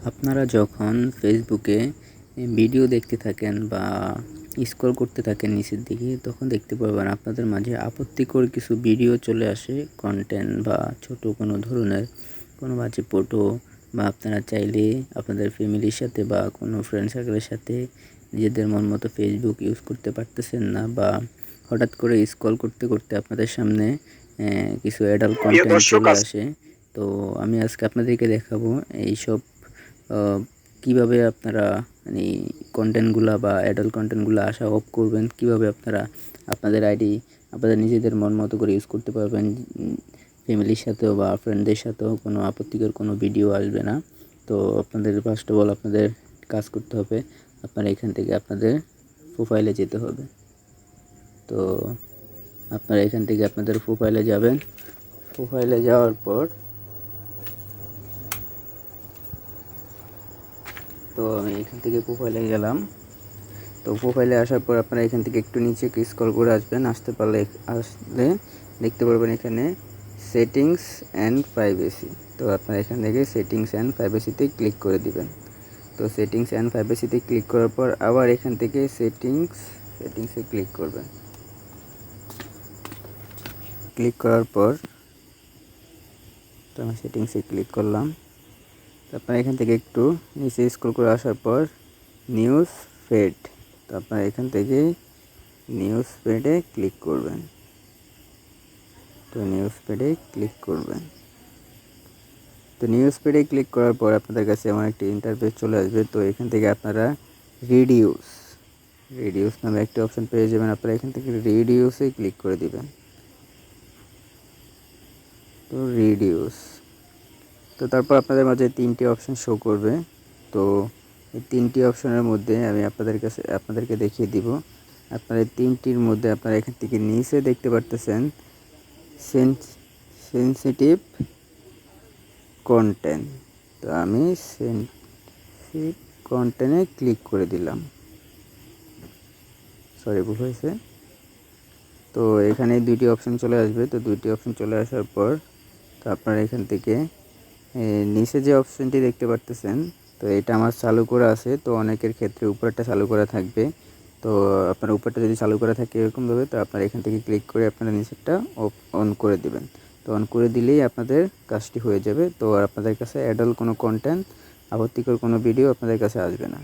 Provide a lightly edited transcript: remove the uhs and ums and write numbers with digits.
আপনারা যখন ফেসবুকে ভিডিও দেখতে থাকেন বা স্ক্রল করতে থাকেন নিচের দিকে, তখন দেখতে পারবেন আপনাদের মাঝে আপত্তিকর কিছু ভিডিও চলে আসে, কন্টেন্ট বা ছোট কোনো ধরনের কোনো বাজে ফটো, বা আপনারা চাইলে আপনাদের ফ্যামিলির সাথে বা কোনো ফ্রেন্ড সার্কেলের সাথে নিজেদের মন মতো ফেসবুক ইউজ করতে পারতেছেন না, বা হঠাৎ করে স্ক্রল করতে করতে আপনাদের সামনে কিছু অ্যাডাল্ট কন্টেন্ট চলে আসে। তো আমি আজকে আপনাদেরকে দেখাবো এইসব কিভাবে আপনারা মানে কন্টেন্টগুলা বা অ্যাডাল্ট কন্টেন্টগুলো আসা অফ করবেন, কিভাবে আপনারা আপনাদের আইডি আপনাদের নিজেদের মন মতো করে ইউজ করতে পারবেন। ফ্যামিলির সাথেও বা ফ্রেন্ডদের সাথেও কোনো আপত্তিকর কোনো ভিডিও আসবে না। তো আপনাদের ফার্স্ট অফ অল আপনাদের কাজ করতে হবে, আপনারা এখান থেকে আপনাদের প্রোফাইলে যেতে হবে। তো আপনারা এখান থেকে আপনাদের প্রোফাইলে যাবেন। প্রোফাইলে যাওয়ার পর তো আমি এখান থেকে প্রোফাইলে গেলাম। তো প্রোফাইলে আসার পর আপনারা এখান থেকে একটু নিচে স্ক্রল করে আসবেন। আসলে দেখতে পারবেন এখানে সেটিংস অ্যান্ড প্রাইভেসি। তো আপনারা এখান থেকে সেটিংস অ্যান্ড প্রাইভেসিতে ক্লিক করে দিবেন। তো সেটিংস অ্যান্ড প্রাইভেসিতে ক্লিক করার পর আবার এখান থেকে সেটিংসে ক্লিক করবেন। ক্লিক করার পর তো আমি সেটিংসে ক্লিক করলাম। আপনারা এখান থেকে একটু নিচে স্ক্রল করে আসার পর নিউজ ফিড, তো আপনারা এখান থেকে নিউজ ফিডে ক্লিক করবেন। তো নিউজ ফিডে ক্লিক করবেন। তো নিউজ ফিডে ক্লিক করার পর আপনাদের কাছে এমন একটি ইন্টারফেস চলে আসবে। তো এখান থেকে আপনারা রিডিউস নামে একটি অপশন পেয়ে যাবেন। আপনারা এখান থেকে রিডিউসে ক্লিক করে দিবেন। তো রিডিউস, তো তারপর আপনাদের মাঝে তিনটি অপশন শো করবে। তো এই তিনটি অপশনের মধ্যে আমি আপনাদেরকে দেখিয়ে দিব। আপনারা তিনটির মধ্যে আপনারা এখান থেকে নিচে দেখতে পারতেছেন সেনসিটিভ কন্টেন্ট। তো আমি সেনসিটিভ কন্টেন্টে ক্লিক করে দিলাম। ভুল হয়েছে। তো এখানে দুইটি অপশন চলে আসবে। তো দুইটি অপশন চলে আসার পর তো আপনারা এখান থেকে নিচে যে অপশনটি দেখতে পারতেছেন, তো এটা আমার চালু করা আছে। তো অনেকের ক্ষেত্রে উপরেরটা চালু করা থাকবে। তো আপনার উপরটা যদি চালু করা থাকে এরকমভাবে, তো আপনারা এখান থেকে ক্লিক করে আপনারা নিচেরটা অন করে দেবেন। তো অন করে দিলেই আপনাদের কাজটি হয়ে যাবে। তো আর আপনাদের কাছে অ্যাডাল্ট কোনো কন্টেন্ট, আপত্তিকর কোনো ভিডিও আপনাদের কাছে আসবে না।